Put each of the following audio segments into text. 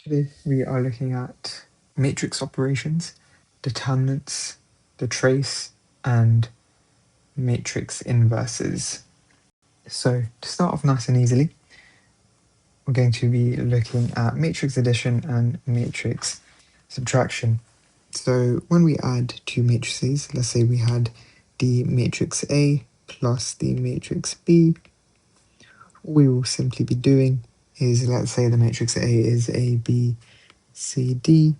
Today we are looking at matrix operations, determinants, the trace, and matrix inverses. So to start off nice and easily, we're going to be looking at matrix addition and matrix subtraction. So when we add two matrices, let's say we had the matrix A plus the matrix B, all we will simply be doing is, let's say the matrix A is A, B, C, D,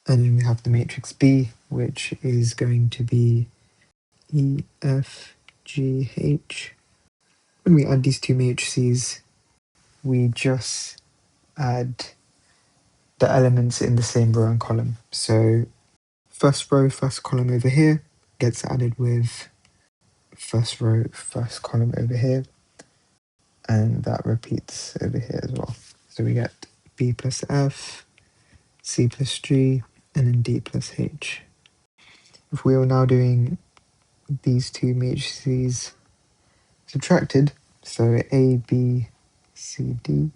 and then we have the matrix B, which is going to be E, F, G, H. When we add these two matrices, we just add the elements in the same row and column. So first row, first column over here gets added with first row, first column over here, and that repeats over here as well. So we get B plus F, C plus G, and then D plus H. If we are now doing these two matrices subtracted, so A, B, C, D,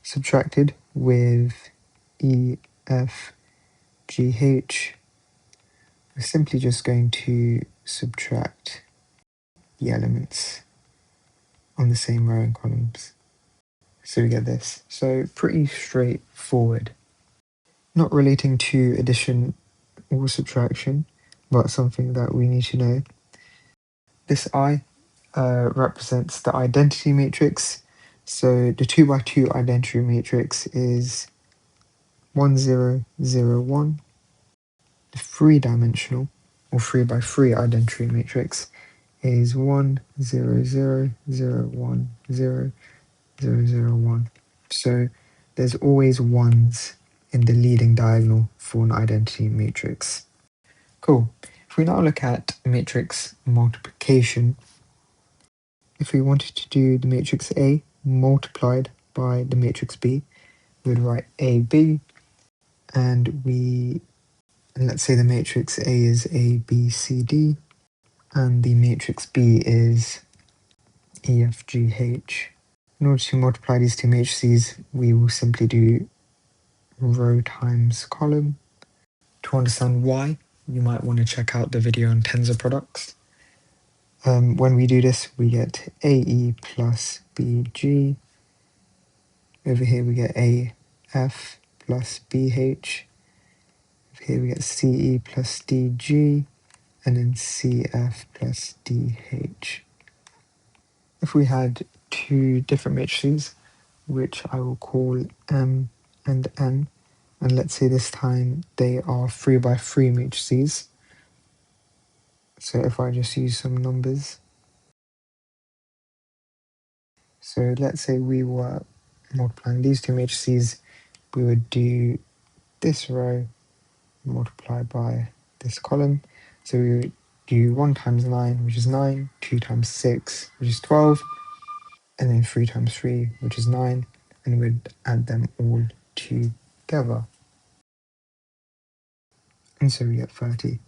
subtracted with E, F, G, H, we're simply just going to subtract the elements on the same row and columns. So we get this. So pretty straightforward. Not relating to addition or subtraction, but something that we need to know. This I represents the identity matrix. So the 2 by 2 identity matrix is 1, 0, 0, 1. The 3-dimensional or 3 by 3 identity matrix is 1, 0, 0, 0, 1, 0, 0, 0, 1. So there's always ones in the leading diagonal for an identity matrix. Cool. If we now look at matrix multiplication, if we wanted to do the matrix A multiplied by the matrix B, we would write AB, and let's say the matrix A is A, B, C, D, and the matrix B is E, F, G, H. In order to multiply these two matrices, we will simply do row times column. To understand why, you might want to check out the video on tensor products. When we do this, we get AE plus BG. Over here we get AF plus BH. Over here we get CE plus DG, and then CF plus DH. If we had two different matrices, which I will call M and N, and let's say this time they are 3 by 3 matrices. So if I just use some numbers, so let's say we were multiplying these two matrices, we would do this row multiplied by this column. So we would do 1 times 9, which is 9, 2 times 6, which is 12, and then 3 times 3, which is 9, and we'd add them all together. And so we get 30.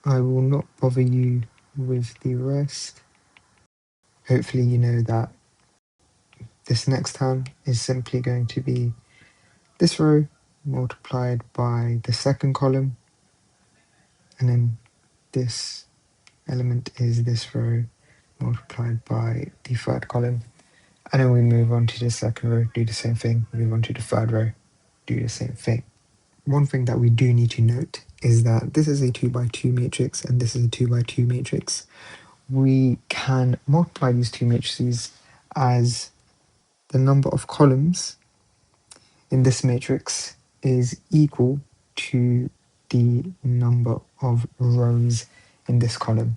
I will not bother you with the rest. Hopefully you know that this next term is simply going to be this row multiplied by the second column, and then this element is this row multiplied by the third column, and then we move on to the second row, do the same thing, move on to the third row, do the same thing. One thing that we do need to note is that this is a 2 by 2 matrix and this is a 2 by 2 matrix. We can multiply these two matrices as the number of columns in this matrix is equal to the number of rows in this column,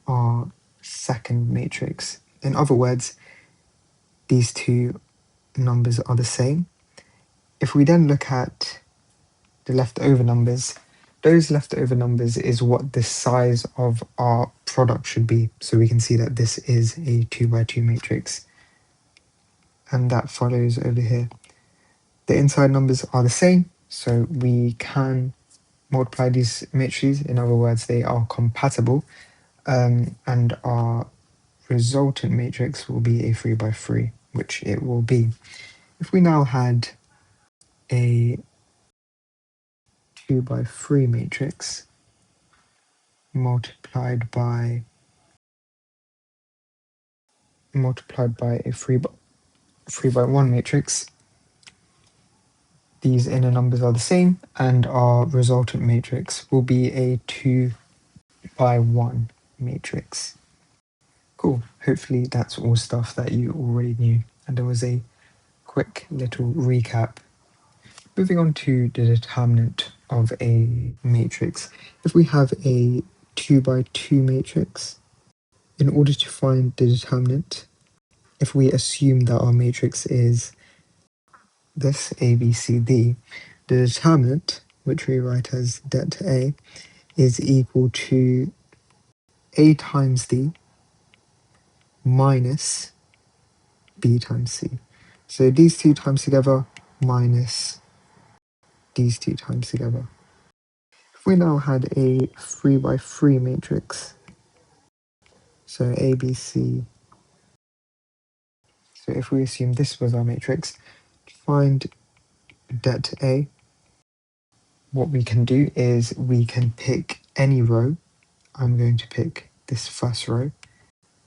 our second matrix. In other words, these two numbers are the same. If we then look at the leftover numbers, those leftover numbers is what the size of our product should be. So we can see that this is a 2 by 2 matrix, and that follows over here. The inside numbers are the same, so we can multiply these matrices. In other words, they are compatible, and our resultant matrix will be a 3 by 3, which it will be. If we now had a 2 by 3 matrix multiplied by a 3 by 1 matrix, these inner numbers are the same, and our resultant matrix will be a 2 by 1 matrix. Cool. Hopefully that's all stuff that you already knew, and there was a quick little recap. Moving on to the determinant of a matrix. If we have a 2 by 2 matrix, in order to find the determinant, if we assume that our matrix is this A, B, C, D, the determinant, which we write as det A, is equal to A times D minus B times C. So these two times together minus these two times together. If we now had a 3 by 3 matrix, so A, B, C, so if we assume this was our matrix, to find det A, what we can do is we can pick any row. I'm going to pick this first row,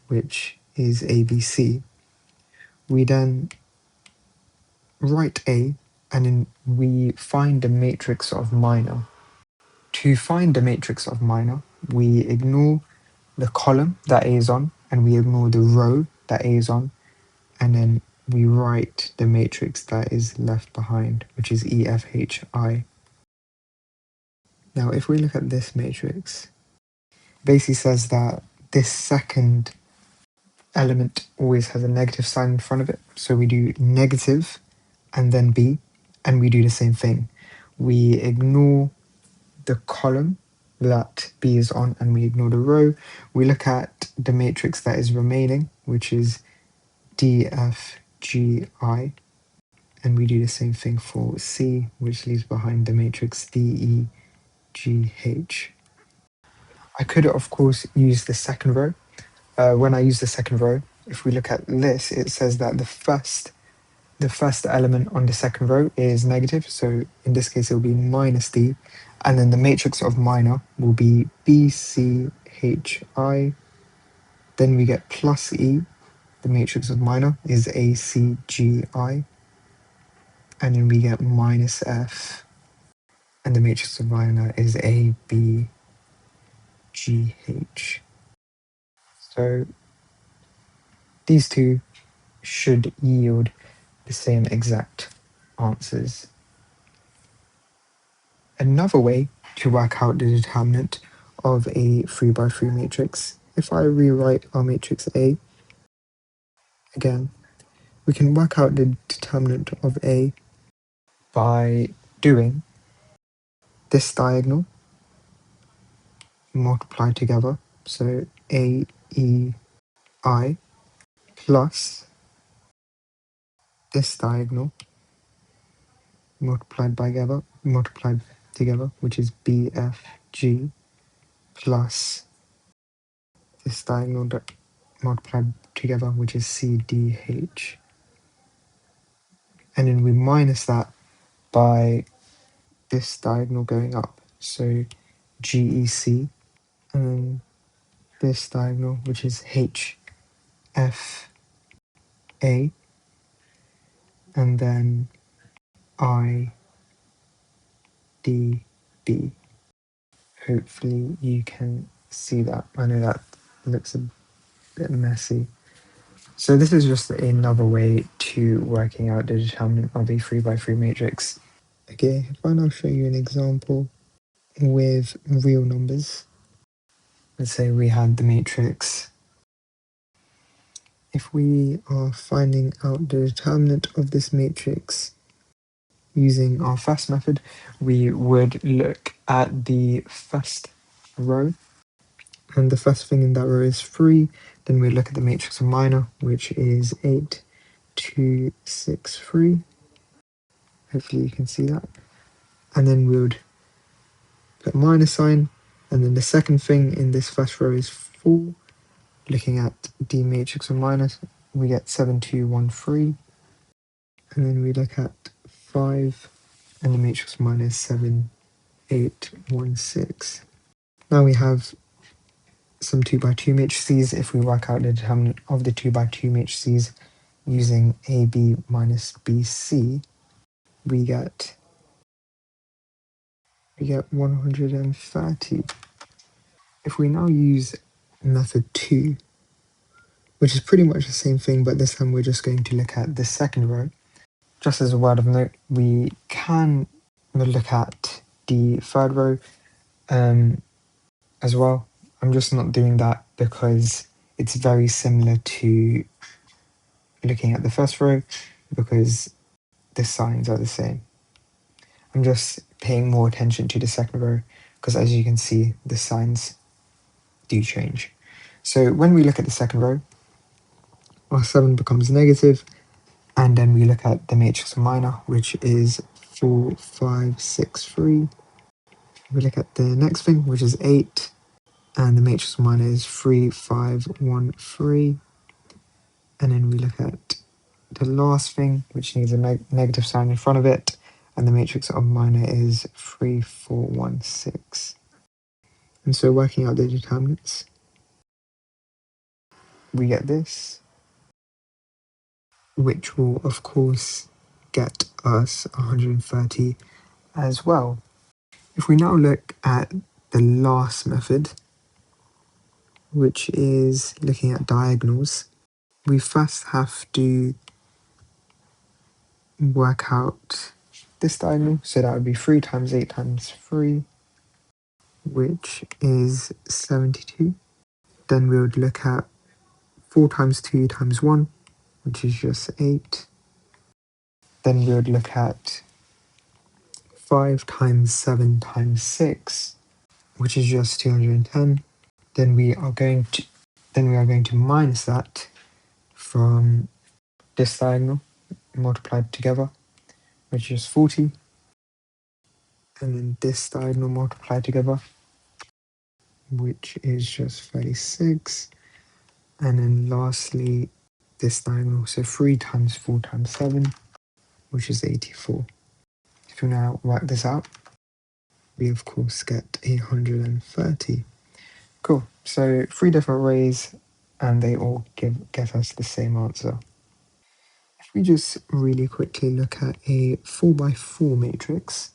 which is ABC. We then write A, and then we find the matrix of minor. To find the matrix of minor, we ignore the column that A is on, and we ignore the row that A is on, and then we write the matrix that is left behind, which is EFHI. Now, if we look at this matrix, it basically says that this second element always has a negative sign in front of it. So we do negative and then B, and we do the same thing. We ignore the column that B is on, and we ignore the row. We look at the matrix that is remaining, which is DFGI, and we do the same thing for C, which leaves behind the matrix DEGH. I could, of course, use the second row. When I use the second row, if we look at this, it says that the first element on the second row is negative, so in this case it will be minus D, and then the matrix of minor will be BCHI, then we get plus E, the matrix of minor is ACGI, and then we get minus F, and the matrix of minor is ABGH. So these two should yield the same exact answers. Another way to work out the determinant of a 3 by 3 matrix, if I rewrite our matrix A, again, we can work out the determinant of A by doing this diagonal multiplied together, so A, E, I, plus this diagonal multiplied together, which is B, F, G, plus this diagonal multiplied together, which is C, D, H. And then we minus that by this diagonal going up, so GEC, and then this diagonal, which is HFA, and then IDB. Hopefully you can see that. I know that looks a bit messy. So this is just another way to working out the determinant of a 3 by 3 matrix. Okay, if I now show you an example with real numbers. Let's say we had the matrix. If we are finding out the determinant of this matrix using our first method, we would look at the first row, and the first thing in that row is 3. Then we look at the matrix of minor, which is 8, 2, 6, 3. Hopefully you can see that. And then we would put minus sign, and then the second thing in this first row is 4. Looking at the matrix of minus, we get 7, 2, 1, 3. And and then we look at 5, and the matrix of minor is 7, 8, 1, 6. Now we have some 2 by 2 matrices. If we work out the determinant of the 2 by 2 matrices using AB minus BC, we get 130. If we now use method 2, which is pretty much the same thing, but this time we're just going to look at the second row. Just as a word of note, we can look at the third row as well. I'm just not doing that because it's very similar to looking at the first row because the signs are the same. I'm just paying more attention to the second row because, as you can see, the signs do change. So when we look at the second row, our 7 becomes negative, and then we look at the matrix of minor, which is 4, 5, 6, 3. We look at the next thing, which is 8, and the matrix of minor is 3, 5, 1, 3. And then we look at the last thing, which needs a negative sign in front of it, and the matrix of minor is 3, 4, 1, 6. And so working out the determinants, we get this, which will of course get us 130 as well. If we now look at the last method, which is looking at diagonals, we first have to work out this diagonal. So that would be 3 times 8 times 3, which is 72. Then we would look at 4 times 2 times 1, which is just 8. Then we would look at 5 times 7 times 6, which is just 210. Then we are going to minus that from this diagonal multiplied together, which is 40. And then this diagonal multiplied together, which is just 36. And then lastly, this diagonal, so 3 times 4 times 7, which is 84. If we now work this out, we of course get 130. Cool, so 3 different ways, and they all get us the same answer. If we just really quickly look at a 4 by 4 matrix,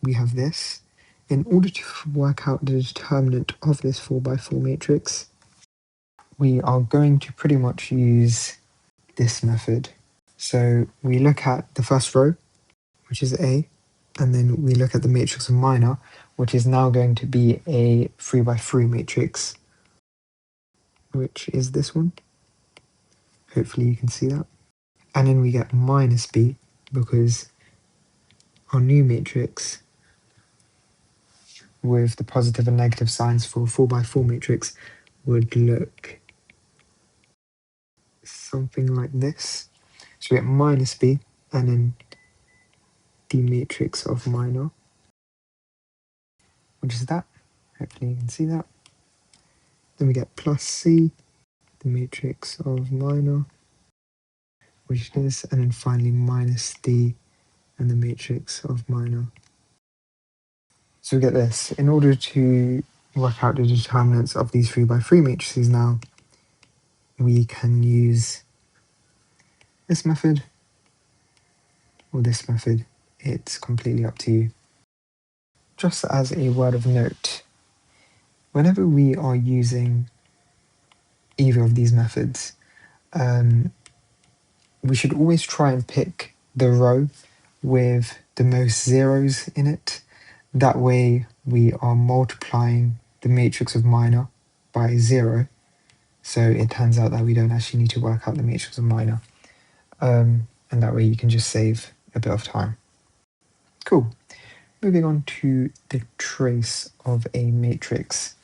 we have this. In order to work out the determinant of this 4 by 4 matrix, we are going to pretty much use this method. So we look at the first row, which is A, and then we look at the matrix of minor, which is now going to be a 3 by 3 matrix, which is this one. Hopefully you can see that. And then we get minus B, because our new matrix with the positive and negative signs for a 4 by 4 matrix would look something like this. So we get minus B, and then the matrix of minor, which is that. Hopefully you can see that. Then we get plus C, the matrix of minor, which is this, and then finally minus D and the matrix of minor. So we get this. In order to work out the determinants of these 3 by 3 matrices now, we can use this method or this method. It's completely up to you. Just as a word of note, whenever we are using either of these methods, we should always try and pick the row with the most zeros in it. That way we are multiplying the matrix of minor by 0. So it turns out that we don't actually need to work out the matrix of minor. And that way you can just save a bit of time. Cool. Moving on to the trace of a matrix.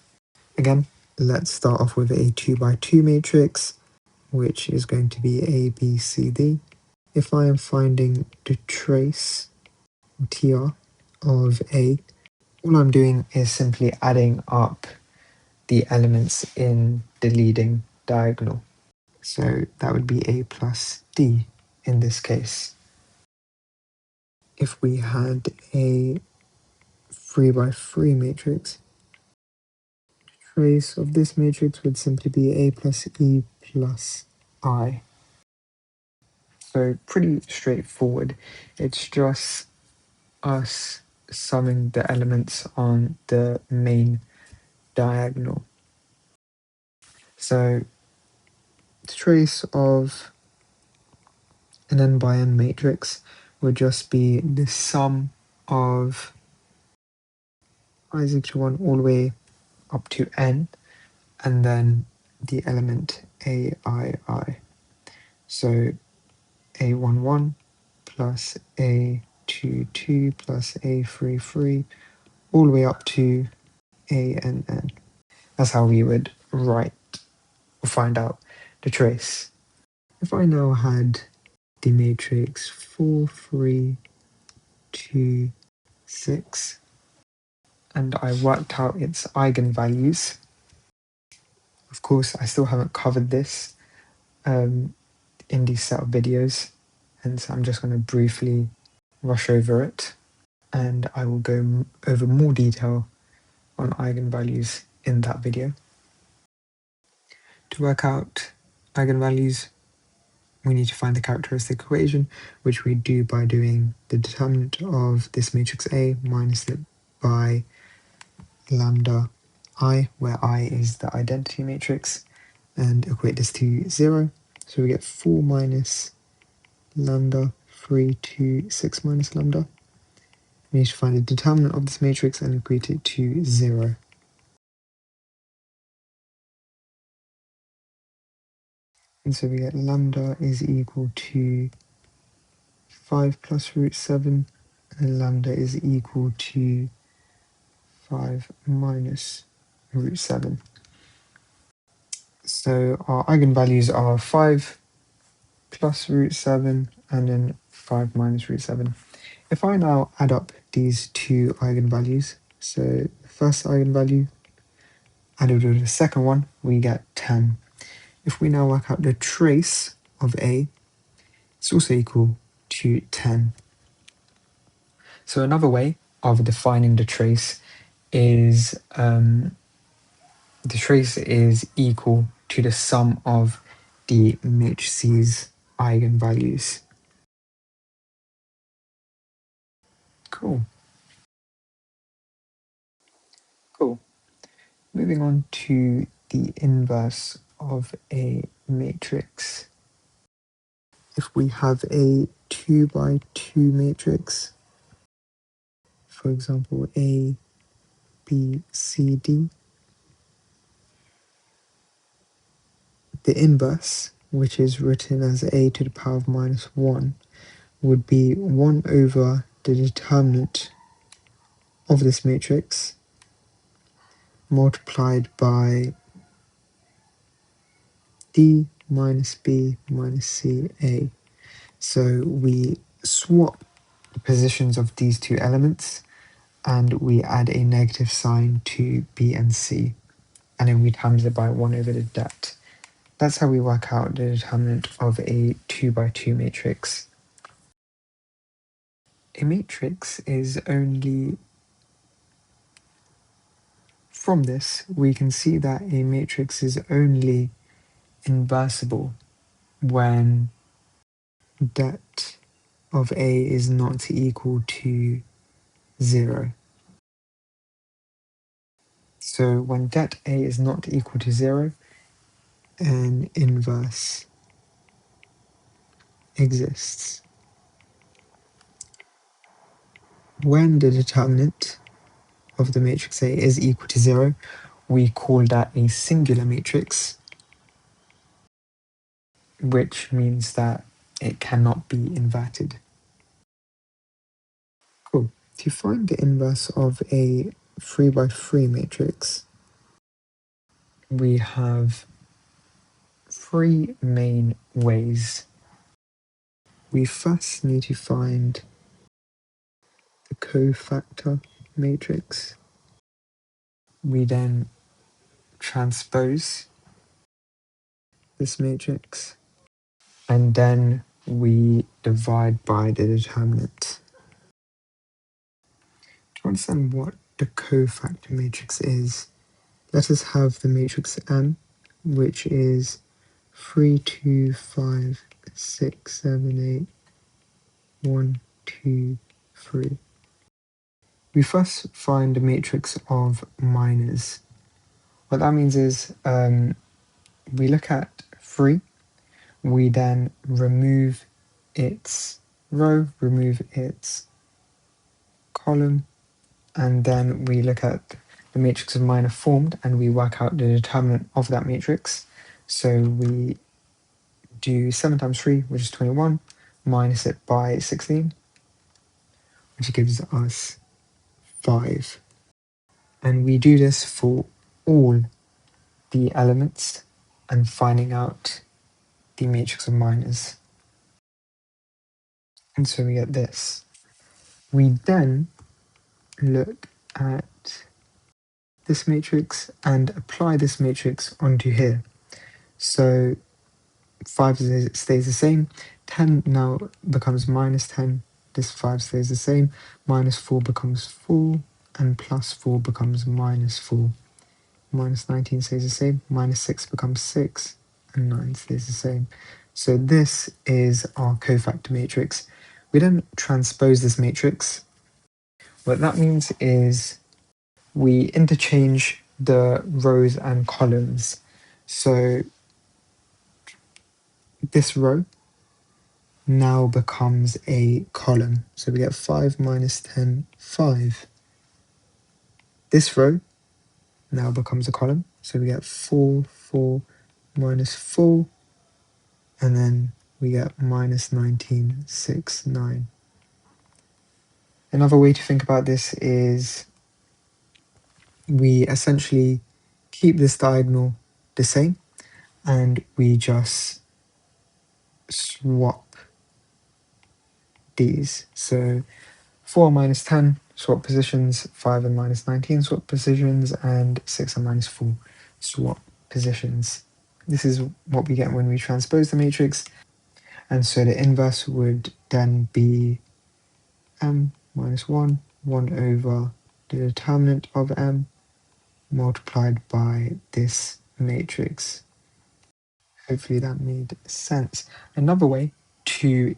Again, let's start off with a 2 by 2 matrix, which is going to be A, B, C, D. If I am finding the trace, TR, of A, all I'm doing is simply adding up the elements in the leading diagonal. So that would be A plus D. in this case. If we had a 3 by 3 matrix, trace of this matrix would simply be A plus E plus I. So pretty straightforward. It's just us summing the elements on the main diagonal. So the trace of an n by n matrix would just be the sum of I is equal to 1 all the way up to n, and then the element AII. So A11 plus A22 plus A33 all the way up to ANN. That's how we would write or find out the trace. If I now had the matrix 4, 3, 2, 6, and I worked out its eigenvalues, of course I still haven't covered this in these set of videos, hence I'm just going to briefly rush over it, and I will go over more detail on eigenvalues in that video. To work out eigenvalues, we need to find the characteristic equation, which we do by doing the determinant of this matrix A minus it by lambda I, where I is the identity matrix, and equate this to 0. So we get 4 minus lambda, 3 to 6 minus lambda. We need to find the determinant of this matrix and equate it to 0. And so we get lambda is equal to 5 plus root 7, and lambda is equal to 5 minus root 7. So our eigenvalues are 5 plus root 7 and then 5 minus root 7. If I now add up these two eigenvalues, so the first eigenvalue added with the second one, we get 10. If we now work out the trace of A, it's also equal to 10. So another way of defining the trace is the trace is equal to the sum of the matrices eigenvalues. Cool. Cool. Moving on to the inverse of a matrix. If we have a 2 by 2 matrix, for example A, B, C, D, the inverse, which is written as a to the power of minus 1, would be 1 over the determinant of this matrix multiplied by D minus B minus C A. So we swap the positions of these two elements and we add a negative sign to B and C, and then we times it by 1 over the det. That's how we work out the determinant of a 2 by 2 matrix. A matrix is only, from this we can see that a matrix is only inversible when det of A is not equal to 0. So when det A is not equal to 0, an inverse exists. When the determinant of the matrix A is equal to 0, we call that a singular matrix, which means that it cannot be inverted. Cool. To find the inverse of a 3 by 3 matrix, we have three main ways. We first need to find the cofactor matrix. We then transpose this matrix, and then we divide by the determinant. To understand what the cofactor matrix is, let us have the matrix M, which is 3, 2, 5, 6, 7, 8, 1, 2, 3. We first find a matrix of minors. What that means is we look at 3, we then remove its row, remove its column, and then we look at the matrix of minor formed and we work out the determinant of that matrix. So we do 7 times 3, which is 21, minus it by 16, which gives us 5. And we do this for all the elements and finding out the matrix of minors. And so we get this. We then look at this matrix and apply this matrix onto here. So 5 stays the same, 10 now becomes minus 10, this 5 stays the same, minus 4 becomes 4, and plus 4 becomes minus 4. Minus 19 stays the same, minus 6 becomes 6, and 9 stays the same. So this is our cofactor matrix. We don't transpose this matrix. What that means is we interchange the rows and columns. So this row now becomes a column. So we get 5 minus 10, 5. This row now becomes a column. So we get 4, 4, minus 4, and then we get minus 19, 6, 9. Another way to think about this is we essentially keep this diagonal the same and we just swap these. So 4 minus 10 swap positions, 5 and minus 19 swap positions, and 6 and minus 4 swap positions. This is what we get when we transpose the matrix, and so the inverse would then be m minus 1, 1 over the determinant of m multiplied by this matrix. Hopefully that made sense. Another way to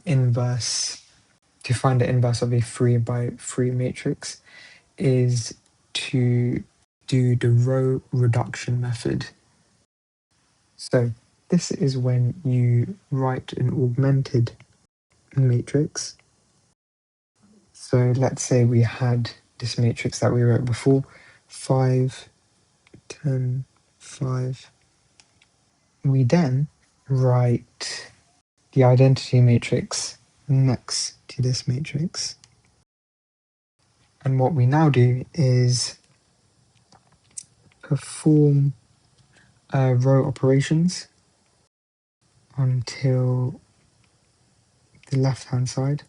find the inverse of a 3 by 3 matrix is to do the row reduction method. So this is when you write an augmented matrix. So let's say we had this matrix that we wrote before, 5, 10, 5. We then write the identity matrix next to this matrix. And what we now do is perform row operations until the left hand side.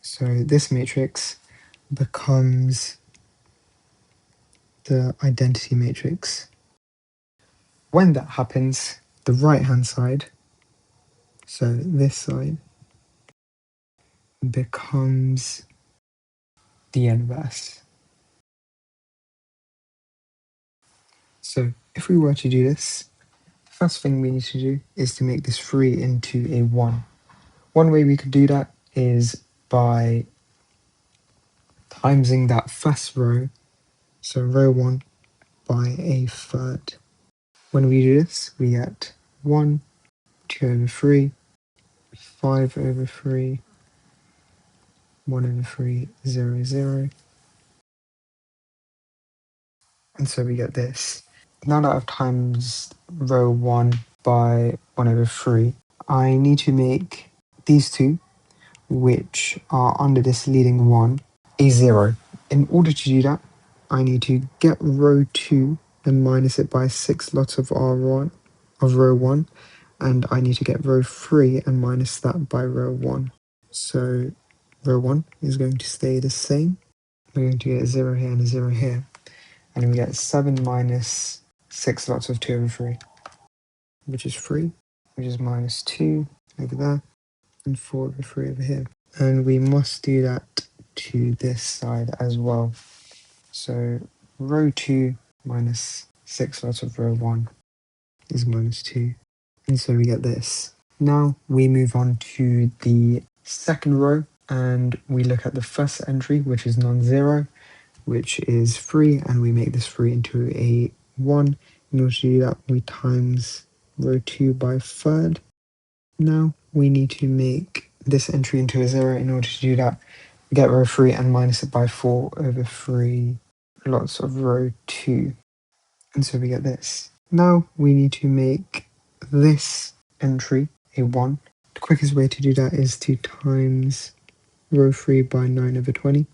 So this matrix becomes the identity matrix. When that happens, the right hand side, so this side, becomes the inverse. So if we were to do this, the first thing we need to do is to make this 3 into a 1. One way we could do that is by timesing that first row, so row 1, by a third. When we do this, we get 1, 2 over 3, 5 over 3, 1 over 3, 0, 0. And so we get this. Now that I've times row 1 by 1 over 3, I need to make these two, which are under this leading 1, a 0. In order to do that, I need to get row 2 and minus it by 6 lots of R1 of row 1, and I need to get row 3 and minus that by row 1. So row 1 is going to stay the same. We're going to get a 0 here and a 0 here. And we get 7 minus 6 lots of 2 over 3, which is 3, which is minus 2 over there. and 4 over 3 over here. And we must do that to this side as well. So row 2 minus 6 lots of row 1 is minus 2. And so we get this. Now we move on to the second row and we look at the first entry, which is non-zero, which is 3, and we make this 3 into a 1. In order to do that, we times row 2 by third. Now we need to make this entry into a 0. In order to do that, we get row 3 and minus it by 4 over 3 lots of row 2. And so we get this. Now we need to make this entry a 1. The quickest way to do that is to times row 3 by 9 over 20.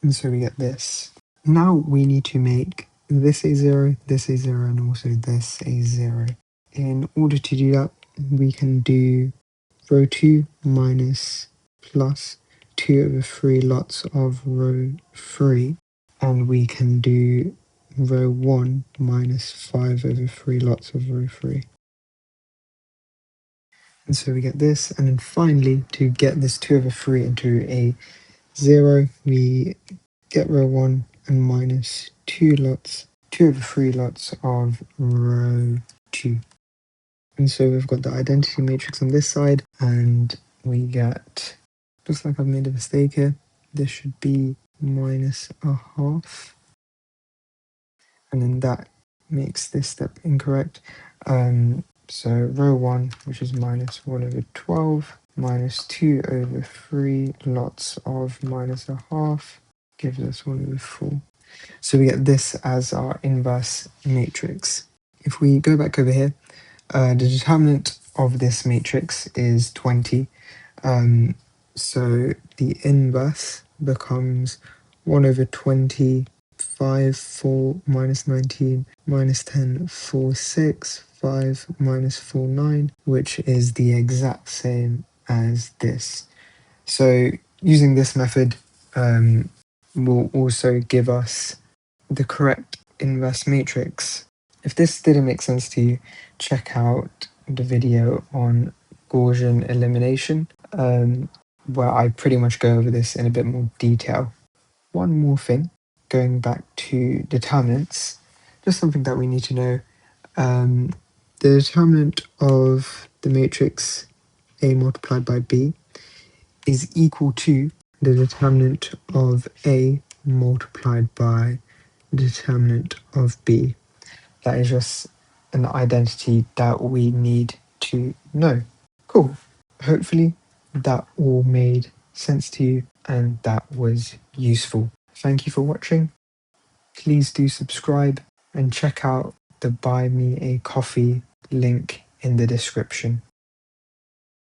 And so we get this. Now we need to make this a 0, this a 0, and also this a 0. In order to do that, we can do row 2 minus plus 2 over 3 lots of row 3, and we can do row 1 minus 5 over 3 lots of row 3. And so we get this, and then finally, to get this 2 over 3 into a 0, we get row 1 and minus 2 over 3 lots of row 2. And so we've got the identity matrix on this side, and we get, looks like I've made a mistake here. This should be minus a half, and then that makes this step incorrect. So row 1, which is minus 1 over 12, minus 2 over 3 lots of minus a half, gives us 1 over 4. So we get this as our inverse matrix. If we go back over here, the determinant of this matrix is 20. So the inverse becomes 1 over 20, 5, 4, minus 19, minus 10, 4, 6, 5, minus 4, 9, which is the exact same as this. So using this method will also give us the correct inverse matrix. If this didn't make sense to you, check out the video on Gaussian elimination, where I pretty much go over this in a bit more detail. One more thing, going back to determinants, just something that we need to know. The determinant of the matrix A multiplied by B is equal to the determinant of A multiplied by the determinant of B. That is just an identity that we need to know. Cool. Hopefully that all made sense to you and that was useful. Thank you for watching. Please do subscribe and check out the Buy Me a Coffee link in the description.